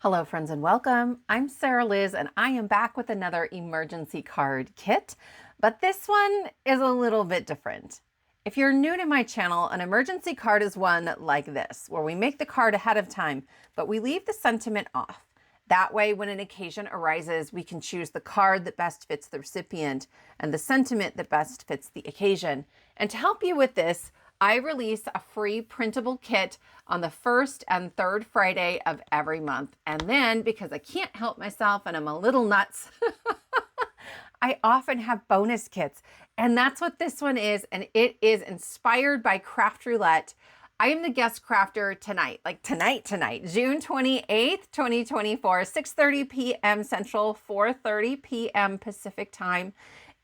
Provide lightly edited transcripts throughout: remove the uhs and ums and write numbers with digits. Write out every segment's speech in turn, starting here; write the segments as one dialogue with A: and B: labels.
A: Hello friends and welcome. I'm Sarah Liz and I am back with another emergency card kit, but this one is a little bit different. If you're new to my channel, an emergency card is one like this, where we make the card ahead of time, but we leave the sentiment off. That way, when an occasion arises, we can choose the card that best fits the recipient and the sentiment that best fits the occasion. And to help you with this, I release a free printable kit on the first and third Friday of every month. And then, because I can't help myself and I'm a little nuts, I often have bonus kits. And that's what this one is. And it is inspired by Craft Roulette. I am the guest crafter tonight, June 28th, 2024, 6:30 p.m. Central, 4:30 p.m. Pacific time.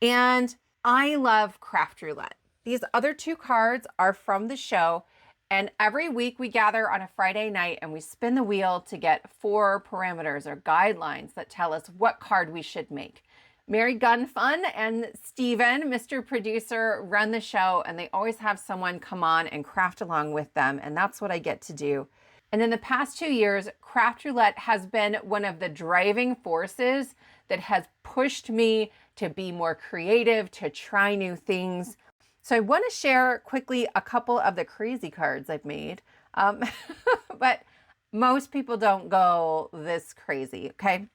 A: And I love Craft Roulette. These other two cards are from the show, and every week we gather on a Friday night and we spin the wheel to get 4 parameters or guidelines that tell us what card we should make. Mary Gun Fun and Steven, Mr. Producer, run the show, and they always have someone come on and craft along with them, and that's what I get to do. And in the past 2 years, Craft Roulette has been one of the driving forces that has pushed me to be more creative, to try new things. So I want to share quickly a couple of the crazy cards I've made, but most people don't go this crazy, okay?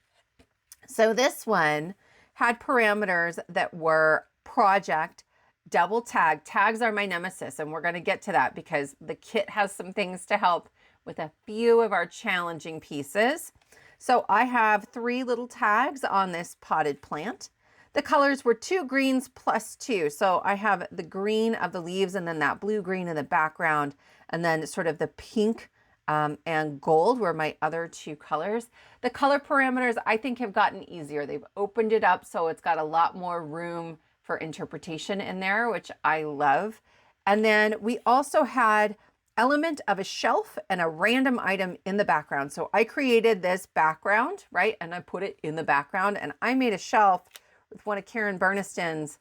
A: So this one had parameters that were project, double tag. Tags are my nemesis, and we're going to get to that because the kit has some things to help with a few of our challenging pieces. So I have 3 little tags on this potted plant. The colors were 2 greens plus 2. So I have the green of the leaves and then that blue green in the background, and then sort of the pink and gold were my other 2 colors. The color parameters I think have gotten easier. They've opened it up so it's got a lot more room for interpretation in there, which I love. And then we also had element of a shelf and a random item in the background. So I created this background, right? And I put it in the background, and I made a shelf with one of Karen Burniston's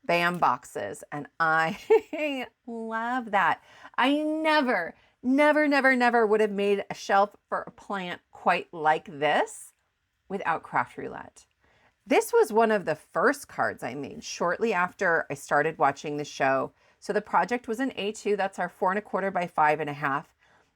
A: BAM boxes. And I love that. I never would have made a shelf for a plant quite like this without Craft Roulette. This was one of the first cards I made shortly after I started watching the show. So the project was an A2. That's our 4 1/4 by 5 1/2.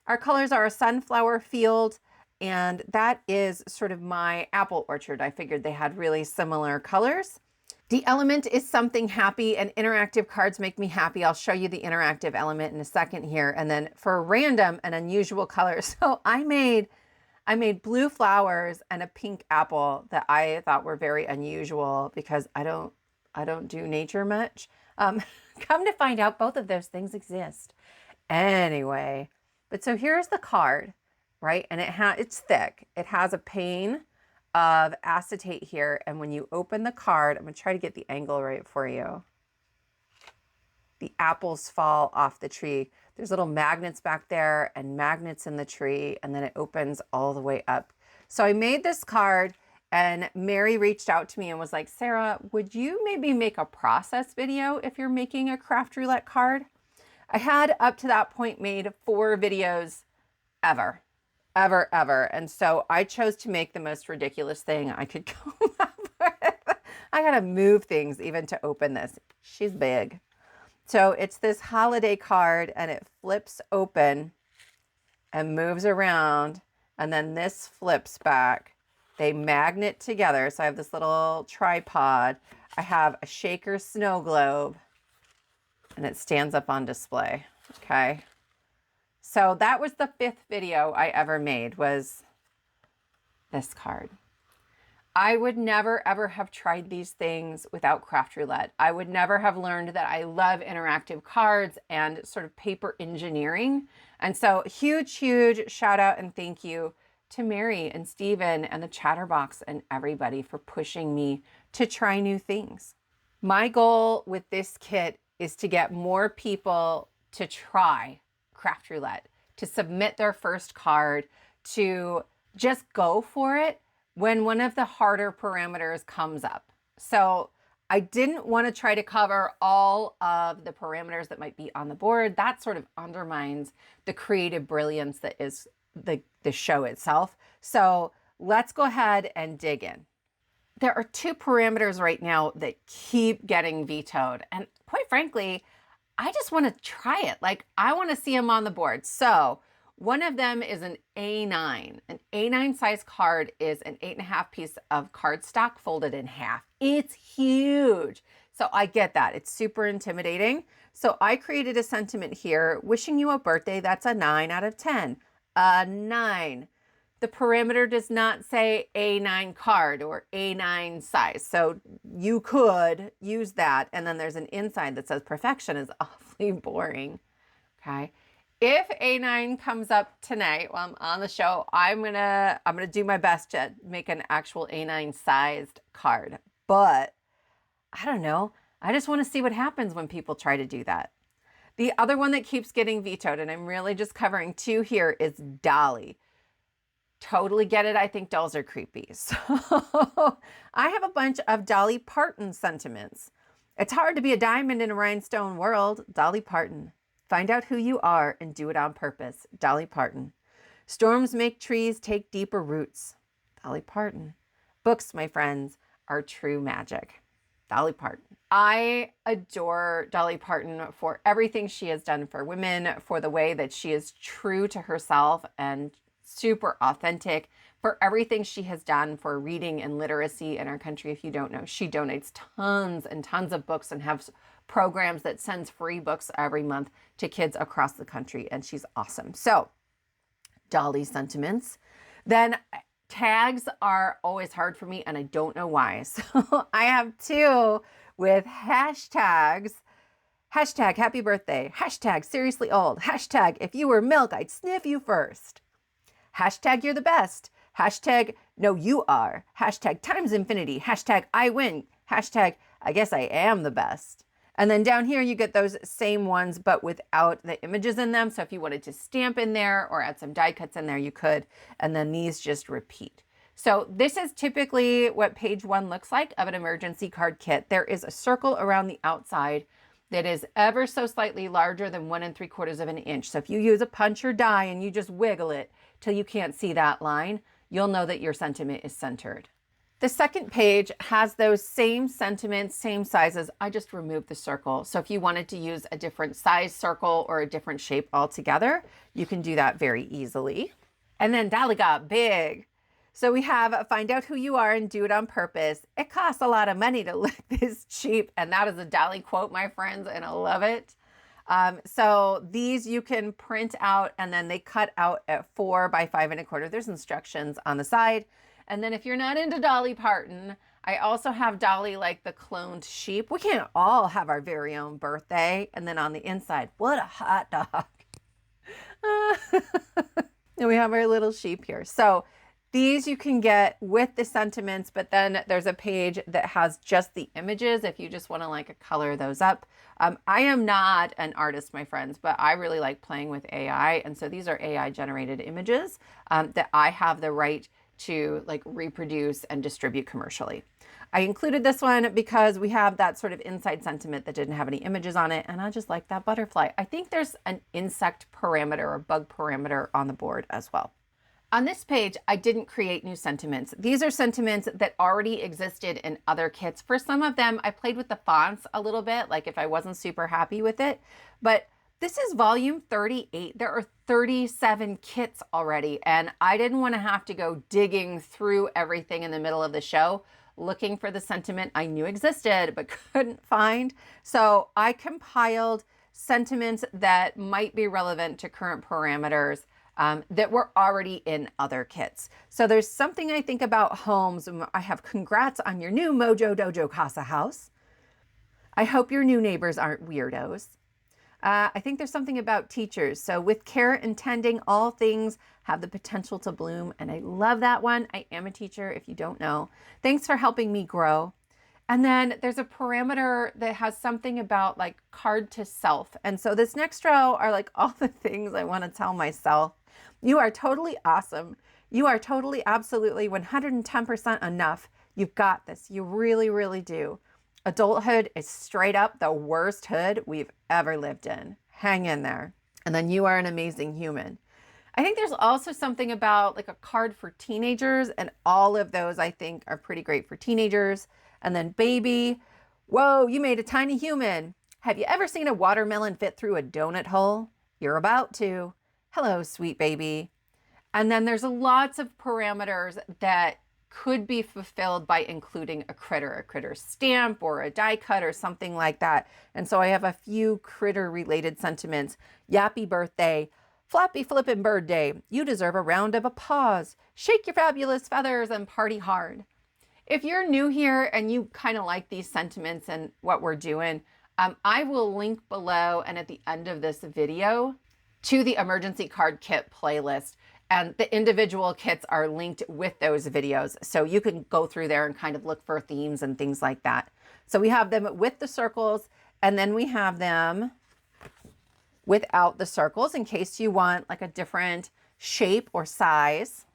A: Our colors are a sunflower field, and that is sort of my apple orchard. I figured they had really similar colors. The element is something happy, and interactive cards make me happy. I'll show you the interactive element in a second here. And then for random and unusual colors, so I made blue flowers and a pink apple that I thought were very unusual because I don't do nature much. Come to find out, both of those things exist. Anyway, but so here's the card, right? And it's thick. It has a pane of acetate here, and when you open the card, I'm gonna try to get the angle right for you. The apples fall off the tree. There's little magnets back there and magnets in the tree, and then it opens all the way up. So I made this card, and Mary reached out to me and was like, Sarah, would you maybe make a process video if you're making a Craft Roulette card? I had up to that point made 4 videos ever. And so I chose to make the most ridiculous thing I could come up with. I gotta move things even to open this. She's big. So it's this holiday card, and it flips open and moves around, and then this flips back. They magnet together. So I have this little tripod. I have a shaker snow globe, and it stands up on display. Okay. So that was the 5th video I ever made, was this card. I would never ever have tried these things without Craft Roulette. I would never have learned that I love interactive cards and sort of paper engineering. And so huge shout out and thank you to Mary and Steven and the Chatterbox and everybody for pushing me to try new things. My goal with this kit is to get more people to try Craft Roulette, to submit their first card, to just go for it when one of the harder parameters comes up. So I didn't want to try to cover all of the parameters that might be on the board. That sort of undermines the creative brilliance that is the show itself. So let's go ahead and dig in. There are two parameters right now that keep getting vetoed. And quite frankly, I just want to try it. Like, I want to see them on the board. So one of them is an A9. An A9 size card is an 8.5 piece of cardstock folded in half. It's huge. So I get that. It's super intimidating. So I created a sentiment here, wishing you a birthday that's a 9 out of 10. A 9. The parameter does not say A9 card or A9 size. So you could use that. And then there's an inside that says perfection is awfully boring. Okay. If A9 comes up tonight while I'm on the show, I'm gonna do my best to make an actual A9 sized card. But I don't know. I just want to see what happens when people try to do that. The other one that keeps getting vetoed, and I'm really just covering two here, is Dolly. Totally get it. I think dolls are creepy. So I have a bunch of Dolly Parton sentiments. It's hard to be a diamond in a rhinestone world. Dolly Parton. Find out who you are and do it on purpose. Dolly Parton. Storms make trees take deeper roots. Dolly Parton. Books, my friends, are true magic. Dolly Parton. I adore Dolly Parton for everything she has done for women, for the way that she is true to herself and super authentic, for everything she has done for reading and literacy in our country. If you don't know, she donates tons and tons of books and has programs that sends free books every month to kids across the country. And she's awesome. So Dolly sentiments. Then tags are always hard for me and I don't know why. So I have two with hashtags. Hashtag happy birthday. Hashtag seriously old. Hashtag if you were milk, I'd sniff you first. Hashtag you're the best. Hashtag no you are. Hashtag times infinity. Hashtag I win. Hashtag I guess I am the best. And then down here you get those same ones but without the images in them. So if you wanted to stamp in there or add some die cuts in there, you could. And then these just repeat. So this is typically what page 1 looks like of an emergency card kit. There is a circle around the outside that is ever so slightly larger than 1 3/4 of an inch. So if you use a punch or die and you just wiggle it till you can't see that line, you'll know that your sentiment is centered. The second page has those same sentiments, same sizes. I just removed the circle. So if you wanted to use a different size circle or a different shape altogether, you can do that very easily. And then Dolly got big. So we have find out who you are and do it on purpose. It costs a lot of money to look this cheap. And that is a Dolly quote, my friends, and I love it. So these you can print out and then they cut out at 4 by 5 1/4. There's instructions on the side. And then if you're not into Dolly Parton, I also have Dolly like the cloned sheep. We can't all have our very own birthday. And then on the inside, what a hot dog. And we have our little sheep here. So these you can get with the sentiments, but then there's a page that has just the images if you just want to like color those up. I am not an artist, my friends, but I really like playing with AI. And so these are AI generated images that I have the right to like reproduce and distribute commercially. I included this one because we have that sort of inside sentiment that didn't have any images on it. And I just like that butterfly. I think there's an insect parameter or bug parameter on the board as well. On this page, I didn't create new sentiments. These are sentiments that already existed in other kits. For some of them, I played with the fonts a little bit, like if I wasn't super happy with it, but this is volume 38. There are 37 kits already, and I didn't want to have to go digging through everything in the middle of the show, looking for the sentiment I knew existed but couldn't find. So I compiled sentiments that might be relevant to current parameters that were already in other kits. So there's something I think about homes. I have congrats on your new Mojo Dojo Casa house. I hope your new neighbors aren't weirdos. I think there's something about teachers. So with care and tending, all things have the potential to bloom. And I love that one. I am a teacher, if you don't know. Thanks for helping me grow. And then there's a parameter that has something about like card to self. And so this next row are like all the things I want to tell myself. You are totally awesome. You are totally, absolutely 110% enough. You've got this. You really, really do. Adulthood is straight up the worst hood we've ever lived in. Hang in there. And then you are an amazing human. I think there's also something about like a card for teenagers, and all of those I think are pretty great for teenagers. And then baby, whoa, you made a tiny human. Have you ever seen a watermelon fit through a donut hole? You're about to. Hello, sweet baby. And then there's lots of parameters that could be fulfilled by including a critter stamp or a die cut or something like that. And so I have a few critter related sentiments. Yappy birthday, flappy flippin' bird day. You deserve a round of applause. Shake your fabulous feathers and party hard. If you're new here and you kind of like these sentiments and what we're doing, I will link below and at the end of this video to the emergency card kit playlist. And the individual kits are linked with those videos. So you can go through there and kind of look for themes and things like that. So we have them with the circles, and then we have them without the circles in case you want like a different shape or size.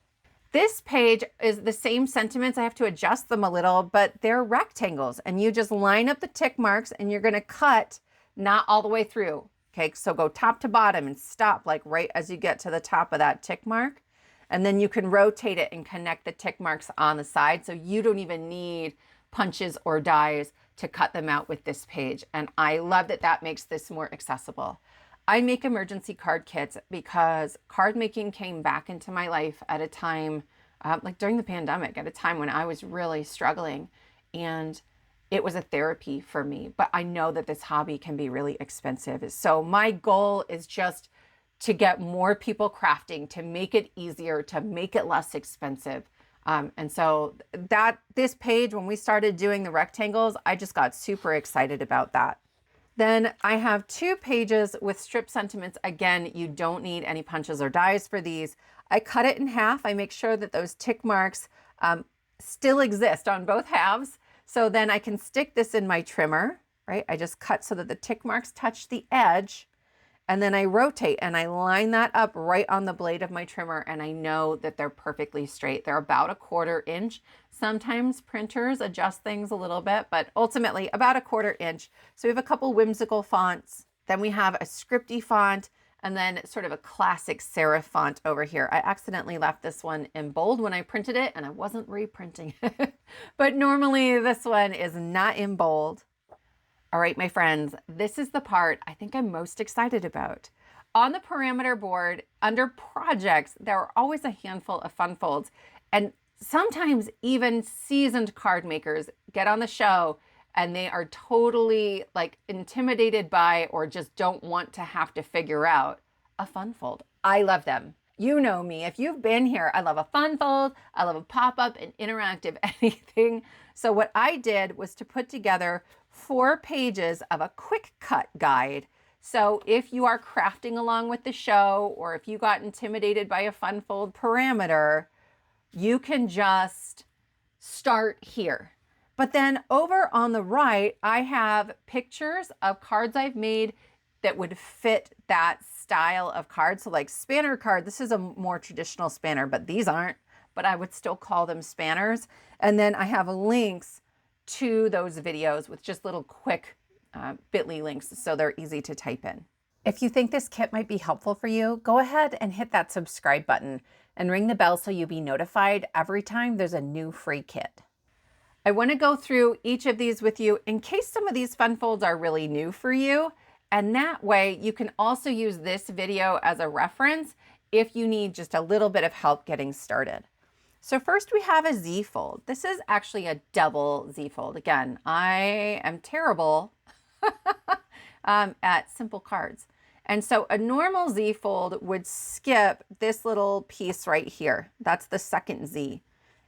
A: This page is the same sentiments. I have to adjust them a little, but they're rectangles, and you just line up the tick marks and you're gonna cut not all the way through. Okay, so go top to bottom and stop like right as you get to the top of that tick mark. And then you can rotate it and connect the tick marks on the side. So you don't even need punches or dies to cut them out with this page. And I love that that makes this more accessible. I make emergency card kits because card making came back into my life at a time, like during the pandemic, at a time when I was really struggling. And it was a therapy for me, but I know that this hobby can be really expensive. So my goal is just to get more people crafting, to make it easier, to make it less expensive. And so this page, when we started doing the rectangles, I just got super excited about that. Then I have 2 pages with strip sentiments. Again, you don't need any punches or dies for these. I cut it in half. I make sure that those tick marks still exist on both halves. So then I can stick this in my trimmer, right? I just cut so that the tick marks touch the edge, and then I rotate and I line that up right on the blade of my trimmer, and I know that they're perfectly straight. They're about a 1/4 inch. Sometimes printers adjust things a little bit, but ultimately about a 1/4 inch. So we have a couple whimsical fonts. Then we have a scripty font, and then sort of a classic serif font over here. I accidentally left this one in bold when I printed it, and I wasn't reprinting it. But normally this one is not in bold. All right, my friends, this is the part I think I'm most excited about. On the parameter board, under projects, there are always a handful of fun folds. And sometimes even seasoned card makers get on the show and they are totally like intimidated by or just don't want to have to figure out a fun fold. I love them. You know me. If you've been here, I love a fun fold. I love a pop-up, an interactive, anything. So what I did was to put together 4 pages of a quick cut guide. So if you are crafting along with the show, or if you got intimidated by a fun fold parameter, you can just start here. But then over on the right, I have pictures of cards I've made that would fit that style of card. So like spanner card, this is a more traditional spanner, but these aren't, but I would still call them spanners. And then I have links to those videos with just little quick bit.ly links so they're easy to type in. If you think this kit might be helpful for you, go ahead and hit that subscribe button and ring the bell so you'll be notified every time there's a new free kit. I want to go through each of these with you in case some of these fun folds are really new for you. And that way you can also use this video as a reference if you need just a little bit of help getting started. So first we have a Z fold. This is actually a double Z fold. Again, I am terrible at simple cards. And so a normal Z fold would skip this little piece right here. That's the second Z.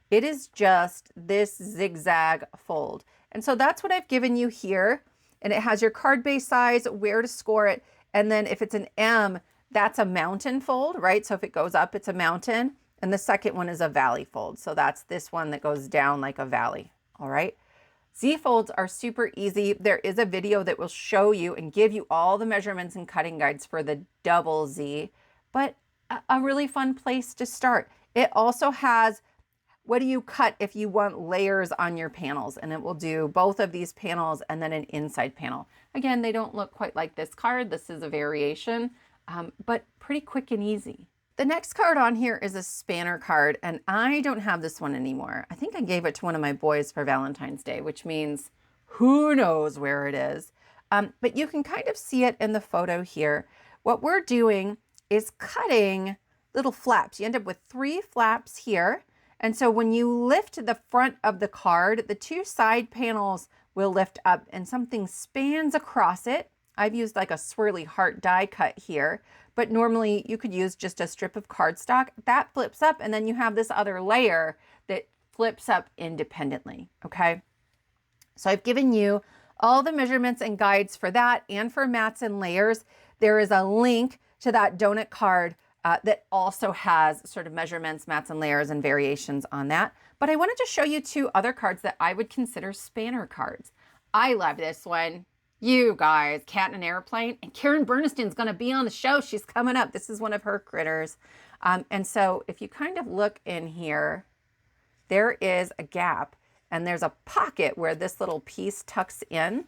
A: It is just this zigzag fold. And so that's what I've given you here. And it has your card base size, where to score it. And then if it's an M, that's a mountain fold, right? So if it goes up, it's a mountain. And the second one is a valley fold. So that's this one that goes down like a valley. All right. Z folds are super easy. There is a video that will show you and give you all the measurements and cutting guides for the double Z, but a really fun place to start. It also has, what do you cut if you want layers on your panels? And it will do both of these panels and then an inside panel. Again, they don't look quite like this card. This is a variation, but pretty quick and easy. The next card on here is a spanner card, and I don't have this one anymore. I think I gave it to one of my boys for Valentine's Day, which means who knows where it is. But you can kind of see it in the photo here. What we're doing is cutting little flaps. You end up with 3 flaps here. And so when you lift the front of the card, the 2 side panels will lift up and something spans across it. I've used like a swirly heart die cut here, but normally you could use just a strip of cardstock. That flips up, and then you have this other layer that flips up independently, okay? So I've given you all the measurements and guides for that and for mats and layers. There is a link to that donut card that also has sort of measurements, mats and layers and variations on that. But I wanted to show you 2 other cards that I would consider spanner cards. I love this one. You guys, Cat in an Airplane, and Karen Berniston's going to be on the show. She's coming up. This is one of her critters. And so if you kind of look in here, there is a gap and there's a pocket where this little piece tucks in.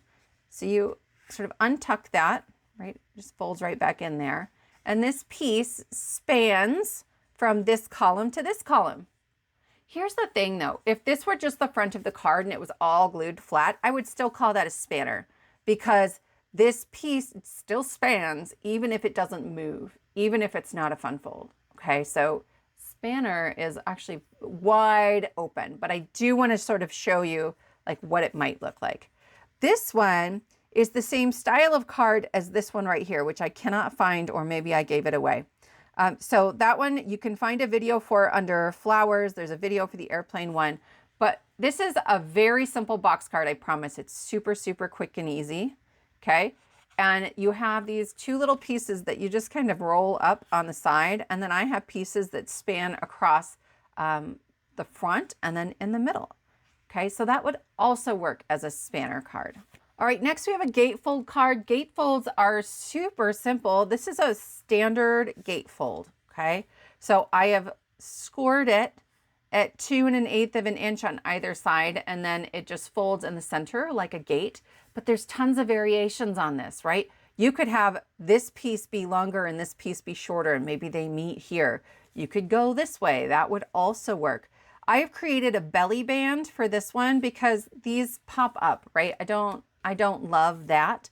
A: So you sort of untuck that, right? Just folds right back in there. And this piece spans from this column to this column. Here's the thing though, if this were just the front of the card and it was all glued flat, I would still call that a spanner, because this piece still spans even if it doesn't move, even if it's not a fun fold. Okay, so spanner is actually wide open, but I do want to sort of show you like what it might look like. This one is the same style of card as this one right here, which I cannot find, or maybe I gave it away. So that one you can find a video for under flowers. There's a video for the airplane one, but this is a very simple box card. I promise it's super, super quick and easy. Okay. And you have these 2 little pieces that you just kind of roll up on the side. And then I have pieces that span across the front and then in the middle. Okay. So that would also work as a spanner card. All right, next we have a gatefold card. Gatefolds are super simple. This is a standard gatefold, okay? So I have scored it at 2 1/8 of an inch on either side, and then it just folds in the center like a gate. But there's tons of variations on this, right? You could have this piece be longer and this piece be shorter, and maybe they meet here. You could go this way. That would also work. I have created a belly band for this one because these pop up, right? I don't love that.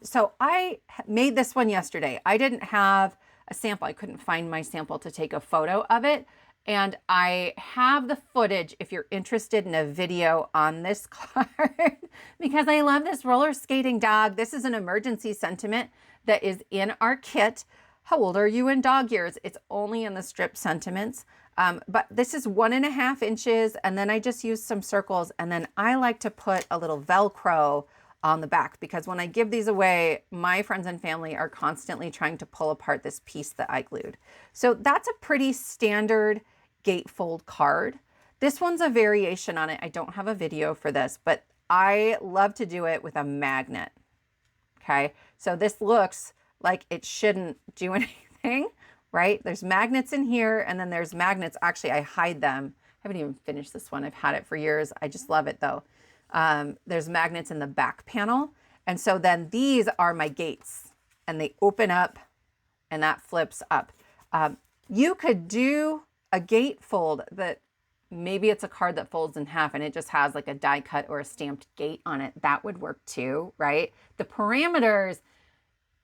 A: So I made this one yesterday. I didn't have a sample. I couldn't find my sample to take a photo of it. And I have the footage if you're interested in a video on this card because I love this roller skating dog. This is an emergency sentiment that is in our kit. How old are you in dog years? It's only in the strip sentiments. But this is 1.5 inches, and then I just use some circles, and then I like to put a little Velcro on the back because when I give these away, my friends and family are constantly trying to pull apart this piece that I glued. So that's a pretty standard gatefold card. This one's a variation on it. I don't have a video for this, but I love to do it with a magnet. Okay, so this looks like it shouldn't do anything, right? There's magnets in here, and then there's magnets. Actually, I hide them. I haven't even finished this one. I've had it for years. I just love it though. There's magnets in the back panel. And so then these are my gates, and they open up and that flips up. You could do a gatefold that maybe it's a card that folds in half and it just has like a die cut or a stamped gate on it. That would work too, right? The parameters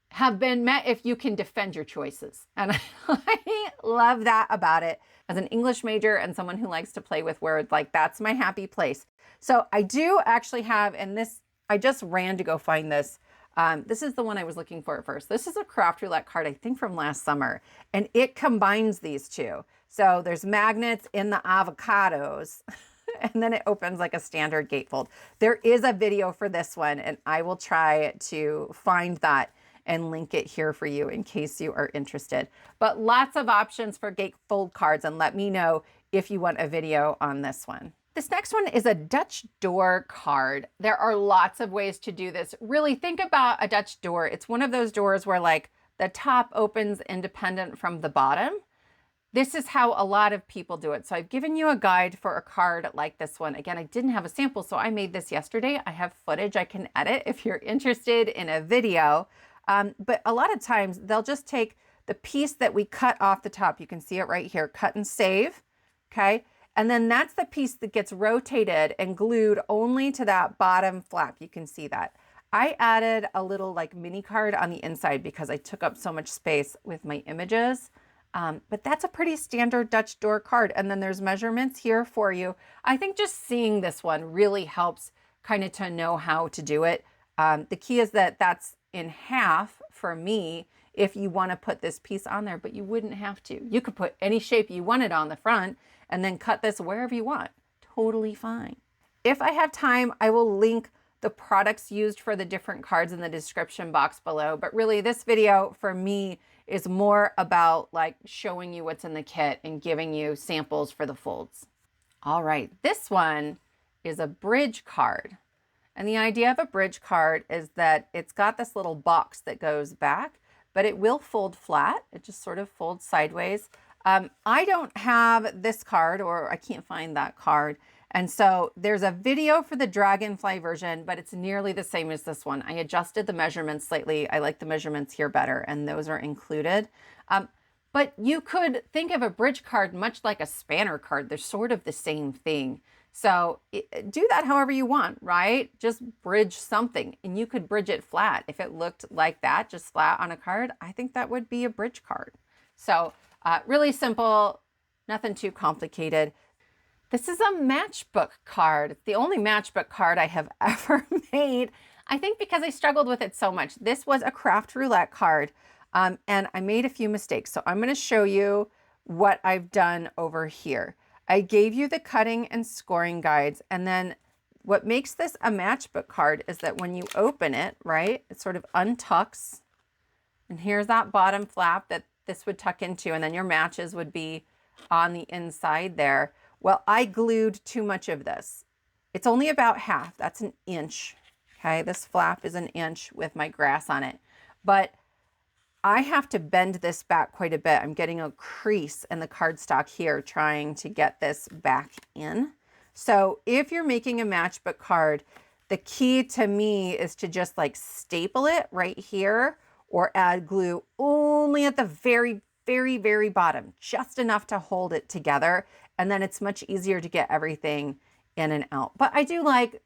A: have been met if you can defend your choices. And I love that about it. As an English major and someone who likes to play with words, like that's my happy place. So I do actually have, and this, I just ran to go find this. This is the one I was looking for at first. This is a craft roulette card, I think from last summer, and it combines these two. So there's magnets in the avocados and then it opens like a standard gatefold. There is a video for this one, and I will try to find that and link it here for you in case you are interested. But lots of options for gatefold cards, and let me know if you want a video on this one. This next one is a Dutch door card. There are lots of ways to do this. Really think about a Dutch door. It's one of those doors where like the top opens independent from the bottom. This is how a lot of people do it. So I've given you a guide for a card like this one. Again, I didn't have a sample, so I made this yesterday. I have footage I can edit if you're interested in a video. But a lot of times they'll just take the piece that we cut off the top. You can see it right here, cut and save, okay? And then that's the piece that gets rotated and glued only to that bottom flap. You can see that. I added a little like mini card on the inside because I took up so much space with my images. But that's a pretty standard Dutch door card. And then there's measurements here for you. I think just seeing this one really helps kind of to know how to do it. The key is that that's in half for me if you want to put this piece on there, but you wouldn't have to. You could put any shape you wanted on the front and then cut this wherever you want. Totally fine. If I have time, I will link the products used for the different cards in the description box below. But really this video for me is more about like showing you what's in the kit and giving you samples for the folds. All right, this one is a bridge card. And the idea of a bridge card is that it's got this little box that goes back, but it will fold flat. It just sort of folds sideways. I don't have this card, or I can't find that card. And so there's a video for the Dragonfly version, but it's nearly the same as this one. I adjusted the measurements slightly. I like the measurements here better, and those are included. But you could think of a bridge card much like a spanner card. They're sort of the same thing. So do that however you want, right? Just bridge something, and you could bridge it flat. If it looked like that, just flat on a card, I think that would be a bridge card. So really simple, nothing too complicated. This is a Matchbook card. It's the only Matchbook card I have ever made. I think because I struggled with it so much. This was a craft roulette card, and I made a few mistakes. So I'm going to show you what I've done over here. I gave you the cutting and scoring guides, and then what makes this a Matchbook card is that when you open it, right, it sort of untucks, and here's that bottom flap that this would tuck into, and then your matches would be on the inside there. Well, I glued too much of this. It's only about half. That's an inch. Okay, this flap is an inch with my grass on it. But I have to bend this back quite a bit. I'm getting a crease in the cardstock here trying to get this back in. So if you're making a Matchbook card, the key to me is to just like staple it right here or add glue only at the very, very, very bottom, just enough to hold it together. And then it's much easier to get everything in and out. But I do like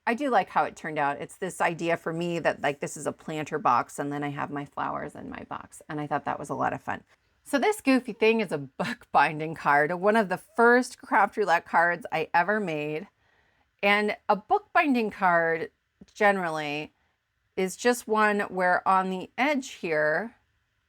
A: how it turned out. It's this idea for me that like this is a planter box, and then I have my flowers in my box. And I thought that was a lot of fun. So this goofy thing is a bookbinding card, one of the first craft roulette cards I ever made. And a bookbinding card generally is just one where on the edge here,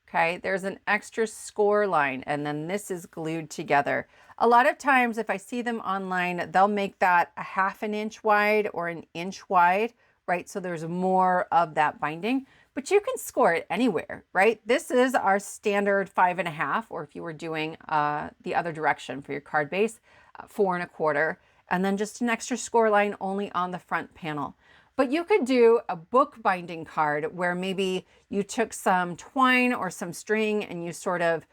A: okay, there's an extra score line, and then this is glued together. A lot of times if I see them online, they'll make that a ½ inch wide or an inch wide, right? So there's more of that binding, but you can score it anywhere, right? This is our standard 5.5, or if you were doing the other direction for your card base, 4.25, and then just an extra score line only on the front panel. But you could do a bookbinding card where maybe you took some twine or some string and you sort of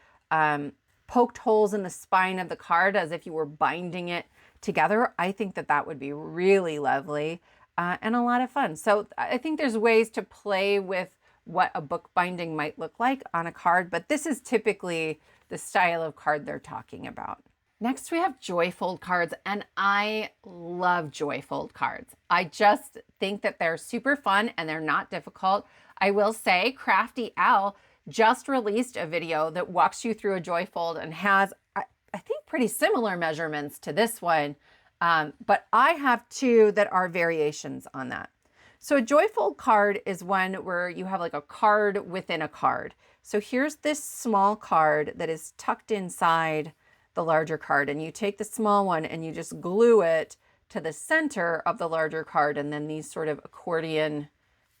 A: poked holes in the spine of the card as if you were binding it together. I think that that would be really lovely and a lot of fun. So I think there's ways to play with what a bookbinding might look like on a card, but this is typically the style of card they're talking about. Next, we have Joyfold cards, and I love Joyfold cards. I just think that they're super fun and they're not difficult. I will say Crafty Owl just released a video that walks you through a Joyfold and has, I think, pretty similar measurements to this one, but I have two that are variations on that. So a Joyfold card is one where you have like a card within a card. So here's this small card that is tucked inside the larger card, and you take the small one and you just glue it to the center of the larger card, and then these sort of accordion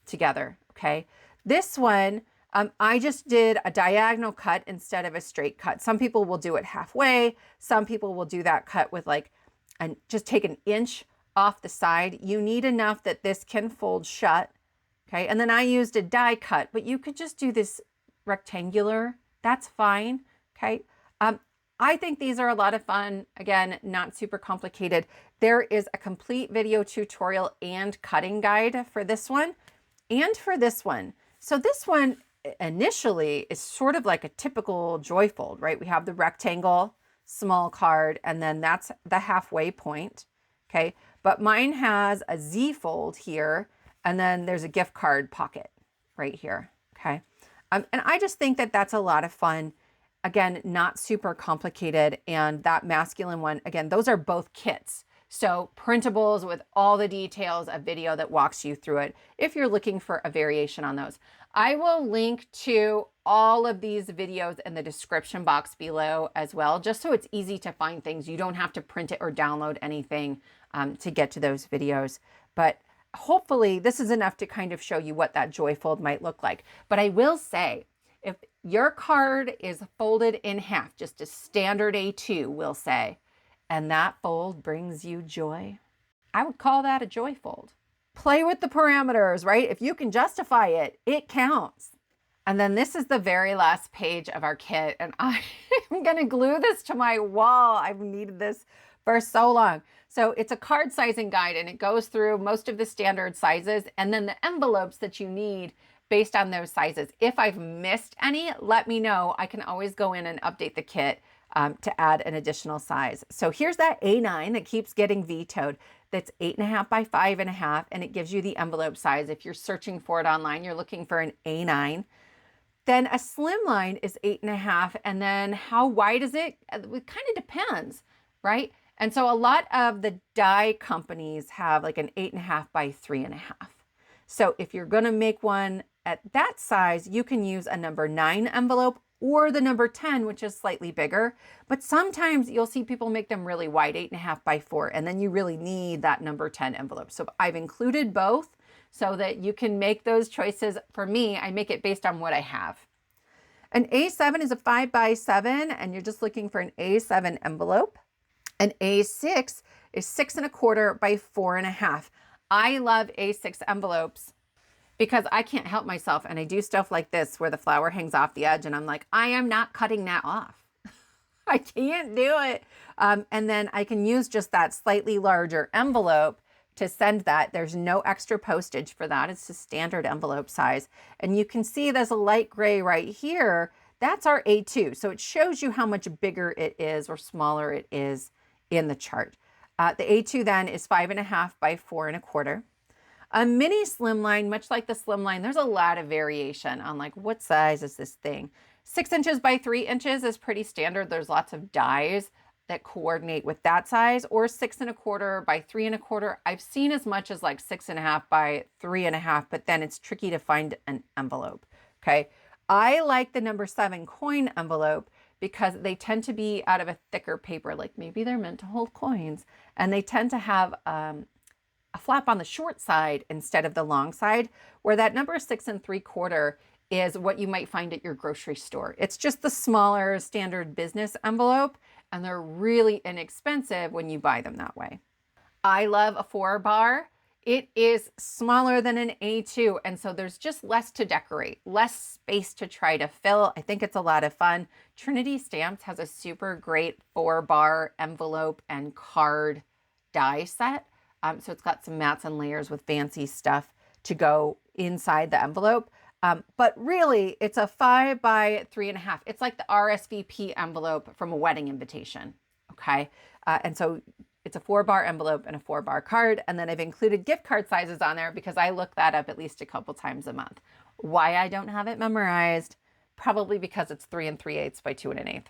A: together, okay? This one, I just did a diagonal cut instead of a straight cut. Some people will do it halfway. Some people will do that cut with like, and just take an inch off the side. You need enough that this can fold shut, okay? And then I used a die cut, but you could just do this rectangular, that's fine, okay? I think these are a lot of fun. Again, not super complicated. There is a complete video tutorial and cutting guide for this one and for this one. So this one, initially is sort of like a typical joyfold, right? We have the rectangle, small card, and then that's the halfway point, okay? But mine has a Z fold here, and then there's a gift card pocket right here, okay? And I just think that that's a lot of fun. Again, not super complicated. And that masculine one, again, those are both kits. So printables with all the details, a video that walks you through it if you're looking for a variation on those. I will link to all of these videos in the description box below as well, just so it's easy to find things. You don't have to print it or download anything to get to those videos. But hopefully this is enough to kind of show you what that joyfold might look like. But I will say, if your card is folded in half, just a standard A2, we'll say, and that fold brings you joy, I would call that a joy fold. Play with the parameters, right? If you can justify it, it counts. And then this is the very last page of our kit, and I'm gonna glue this to my wall. I've needed this for so long. So it's a card sizing guide, and it goes through most of the standard sizes and then the envelopes that you need based on those sizes. If I've missed any, let me know. I can always go in and update the kit to add an additional size. So here's that A9 that keeps getting vetoed. That's 8.5 by 5.5, and it gives you the envelope size. If you're searching for it online, you're looking for an A9. Then a slimline is 8.5, and then how wide is it? It kind of depends, right? And so a lot of the die companies have like an 8.5 by 3.5. So if you're gonna make one at that size, you can use a number 9 envelope or the number 10, which is slightly bigger. But sometimes you'll see people make them really wide, 8.5 by 4, and then you really need that number 10 envelope. So I've included both so that you can make those choices. For me, I make it based on what I have. An A7 is a 5 by 7, and you're just looking for an A7 envelope. An A6 is 6.25 by 4.5. I love A6 envelopes because I can't help myself, and I do stuff like this where the flower hangs off the edge and I'm like, I am not cutting that off. I can't do it. And then I can use just that slightly larger envelope to send that. There's no extra postage for that. It's a standard envelope size. And you can see there's a light gray right here. That's our A2. So it shows you how much bigger it is or smaller it is in the chart. The A2 then is 5.5 by 4.25. A mini slimline, much like the slimline, there's a lot of variation on like what size is this thing. 6 inches by 3 inches is pretty standard. There's lots of dies that coordinate with that size, or 6.25 by 3.25. I've seen as much as like 6.5 by 3.5, but then it's tricky to find an envelope. Okay. I like the number 7 coin envelope because they tend to be out of a thicker paper, like maybe they're meant to hold coins, and they tend to have a flap on the short side instead of the long side, where that number 6.75 is what you might find at your grocery store. It's just the smaller standard business envelope, and they're really inexpensive when you buy them that way. I love a 4-bar. It is smaller than an A2, and so there's just less to decorate, less space to try to fill. I think it's a lot of fun. Trinity Stamps has a super great 4-bar envelope and card die set. So it's got some mats and layers with fancy stuff to go inside the envelope. But really, it's a 5 by 3.5. It's like the RSVP envelope from a wedding invitation, okay? And so it's a 4-bar envelope and a 4-bar card. And then I've included gift card sizes on there because I look that up at least a couple times a month. Why I don't have it memorized? Probably because it's 3 3/8 by 2 1/8.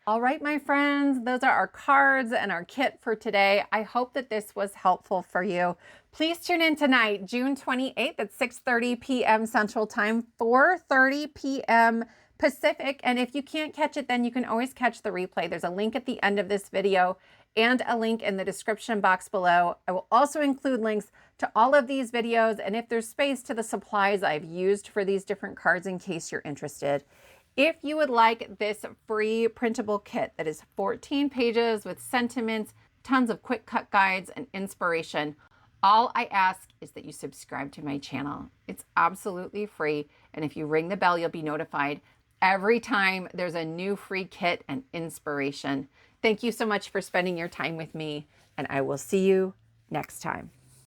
A: All right, my friends, those are our cards and our kit for today. I hope that this was helpful for you. Please tune in tonight, June 28th at 6:30 p.m. Central Time, 4:30 p.m. Pacific. And if you can't catch it, then you can always catch the replay. There's a link at the end of this video and a link in the description box below. I will also include links to all of these videos, and if there's space, to the supplies I've used for these different cards in case you're interested. If you would like this free printable kit that is 14 pages with sentiments, tons of quick cut guides and inspiration, all I ask is that you subscribe to my channel. It's absolutely free. And if you ring the bell, you'll be notified every time there's a new free kit and inspiration. Thank you so much for spending your time with me, and I will see you next time.